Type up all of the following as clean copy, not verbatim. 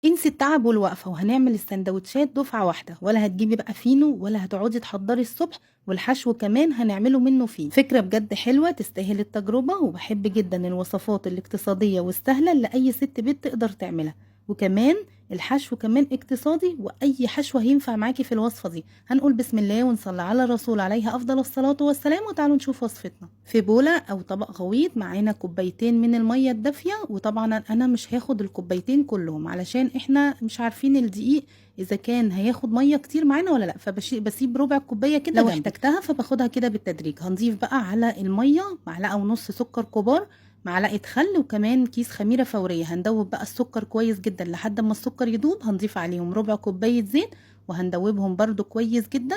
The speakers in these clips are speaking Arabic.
انسي التعب والوقفة وهنعمل السندوتشات دفعة واحدة، ولا هتجيبي بقى فينو ولا هتقعدي تحضري الصبح، والحشو كمان هنعمله منه فيه. فكرة بجد حلوة تستاهل التجربة، وبحب جدا الوصفات الاقتصادية والسهلة اللي أي ست بيت تقدر تعملها. وكمان الحشو كمان اقتصادي، وأي حشو هينفع معاكي في الوصفة دي. هنقول بسم الله ونصلي على الرسول عليه أفضل الصلاة والسلام، وتعالوا نشوف وصفتنا. في بولة أو طبق غويط معانا كوبايتين من المية الدافية، وطبعا أنا مش هاخد الكوبايتين كلهم علشان احنا مش عارفين الدقيق إذا كان هياخد مية كتير معانا ولا لأ، فبسيب ربع كوباية كده لو احتجتها، فباخدها كده بالتدريج. هنضيف بقى على المية معلقة ونص سكر كبار، معلقة خل، وكمان كيس خميرة فورية. هندوب بقى السكر كويس جدا لحد ما السكر يدوب. هنضيف عليهم ربع كوباية زيت وهندوبهم برضو كويس جدا.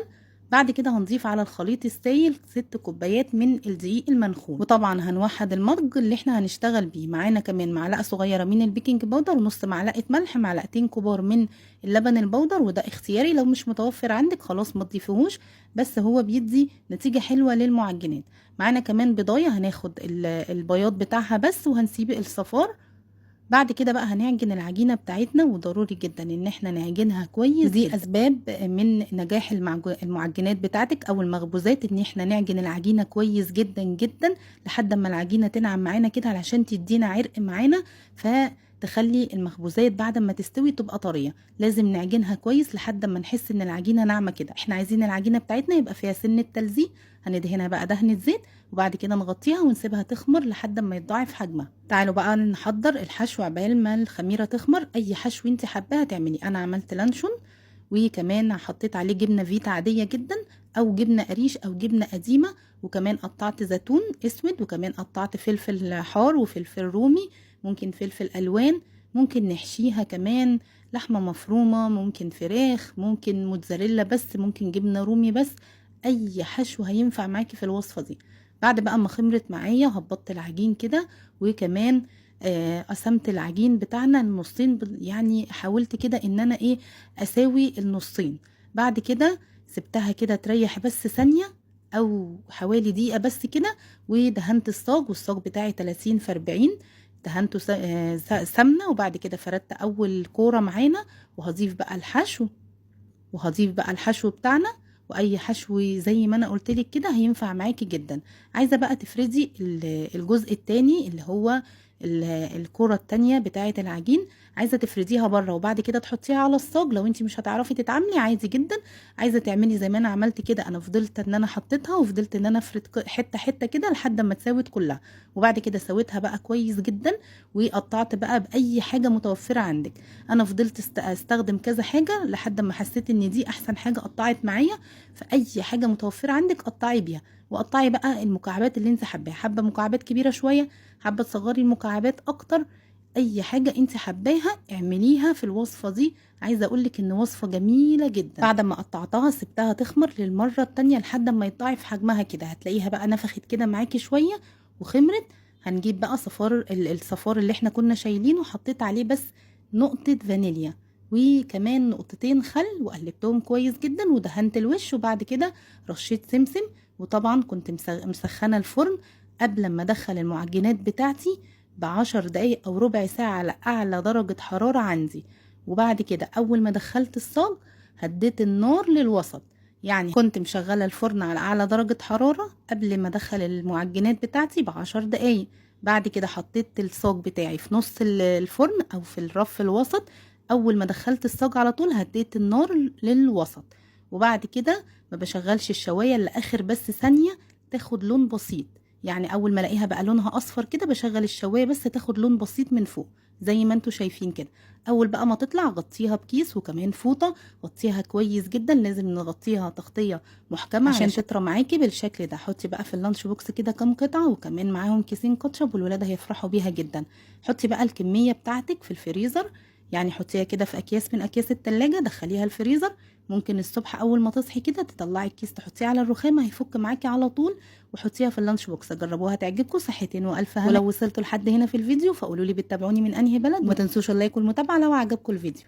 بعد كده هنضيف على الخليط السائل 6 كوبايات من الدقيق المنخول، وطبعا هنوحد المضج اللي احنا هنشتغل بيه. معانا كمان معلقة صغيرة من البيكنج باودر، ونص معلقة ملح، معلقتين كبار من اللبن البودر، وده اختياري، لو مش متوفر عندك خلاص ما تضيفوهوش، بس هو بيدي نتيجة حلوة للمعجنات. معانا كمان بيضاية، هناخد البياض بتاعها بس وهنسيب الصفار. بعد كده بقى هنعجن العجينة بتاعتنا، وضروري جدا ان احنا نعجنها كويس. دي اسباب من نجاح المعجنات بتاعتك او المخبوزات، ان احنا نعجن العجينة كويس جدا جدا لحد ما العجينة تنعم معانا كده، علشان تدينا عرق معانا، فتخلي المخبوزات بعد ما تستوي تبقى طرية. لازم نعجنها كويس لحد ما نحس ان العجينة ناعمة كده. احنا عايزين العجينة بتاعتنا يبقى فيها سنة تلزيق، هندهنها بقى دهنة زيت، وبعد كده نغطيها ونسيبها تخمر لحد ما يتضاعف حجمها. تعالوا بقى نحضر الحشو عبال ما الخميرة تخمر. اي حشو انت حباها تعملي. انا عملت لانشون، وكمان حطيت عليه جبنة فيتا عادية جدا، او جبنة قريش او جبنة قديمة، وكمان قطعت زيتون اسود، وكمان قطعت فلفل حار وفلفل رومي، ممكن فلفل الوان، ممكن نحشيها كمان لحمة مفرومة، ممكن فراخ، ممكن موتزاريلا بس، ممكن جبنة رومي بس. اي حشو هينفع معاكي في الوصفة دي. بعد بقى ما خمرت معايا هبطت العجين كده، وكمان قسمت العجين بتاعنا النصين، يعني حاولت كده ان انا اساوي النصين. بعد كده سبتها كده تريح بس ثانية او حوالي دقيقة بس كده، ودهنت الصاج، والصاج بتاعي 30 في 40، دهنته سمنة. وبعد كده فردت اول كورة معانا، وهضيف بقى الحشو بتاعنا. واي حشو زي ما انا قلتلك كده هينفع معاكي جدا. عايزه بقى تفردي الجزء التاني اللي هو الكرة التانية بتاعة العجين، عايزة تفرديها بره وبعد كده تحطيها على الصاج. لو انتي مش هتعرفي تتعاملي عادي جدا، عايزة تعملي زي ما انا عملت كده، انا فضلت ان انا حطيتها وفضلت ان انا افرد حتة حتة كده لحد ما تساوت كلها. وبعد كده سويتها بقى كويس جدا، وقطعت بقى باي حاجة متوفرة عندك. انا فضلت استخدم كذا حاجة لحد ما حسيت ان دي احسن حاجة قطعت معايا. فاي حاجة متوفرة عندك قطعي بيها، وقطعي بقى المكعبات اللي انت حباها، حابة مكعبات كبيرة شوية، حابة تصغري المكعبات اكتر، اي حاجة انت حباها اعمليها في الوصفة دي. عايزة اقولك ان وصفة جميلة جدا. بعد ما قطعتها سبتها تخمر للمرة التانية لحد ما يتضاعف حجمها كده، هتلاقيها بقى نفخت كده معاكي شوية وخمرت. هنجيب بقى الصفار اللي احنا كنا شايلينه، حطيت عليه بس نقطة فانيليا وكمان نقطتين خل، وقلبتهم كويس جدا، ودهنت الوش، وبعد كده رشيت سمسم. وطبعا كنت مسخنة الفرن قبل ما ادخل المعجنات بتاعتي ب10 دقايق او ربع ساعة على اعلى درجة حرارة عندي. وبعد كده اول ما دخلت الصاج هديت النار للوسط، يعني كنت مشغلة الفرن على اعلى درجة حرارة قبل ما ادخل المعجنات بتاعتي ب10 دقايق. بعد كده حطيت الصاج بتاعي في نص الفرن او في الرف الوسط. اول ما دخلت الصاج على طول هديت النار للوسط، وبعد كده ما بشغلش الشواية لاخر بس ثانية تاخد لون بسيط. يعني اول ما الاقيها بقى لونها اصفر كده بشغل الشوايه بس تاخد لون بسيط من فوق زي ما انتوا شايفين كده. اول بقى ما تطلع غطيها بكيس وكمان فوطه، غطيها كويس جدا، لازم نغطيها تغطيه محكمه عشان تطرى معاكي بالشكل ده. حطي بقى في اللانش بوكس كده كام قطعه، وكمان معاهم كيسين كاتشب والولاد هيفرحوا بيها جدا. حطي بقى الكميه بتاعتك في الفريزر، يعني حطيها كده في اكياس من اكياس التلاجة، دخليها الفريزر. ممكن الصبح اول ما تصحي كده تطلعي الكيس تحطيه على الرخامه هيفك معاكي على طول، وحطيها في اللانش بوكس. جربوها تعجبكم. صحتين والف هنا. ولو وصلتوا لحد هنا في الفيديو فقولوا لي بتتابعوني من انهي بلد، وما تنسوش اللايك والمتابعه لو عجبكم الفيديو.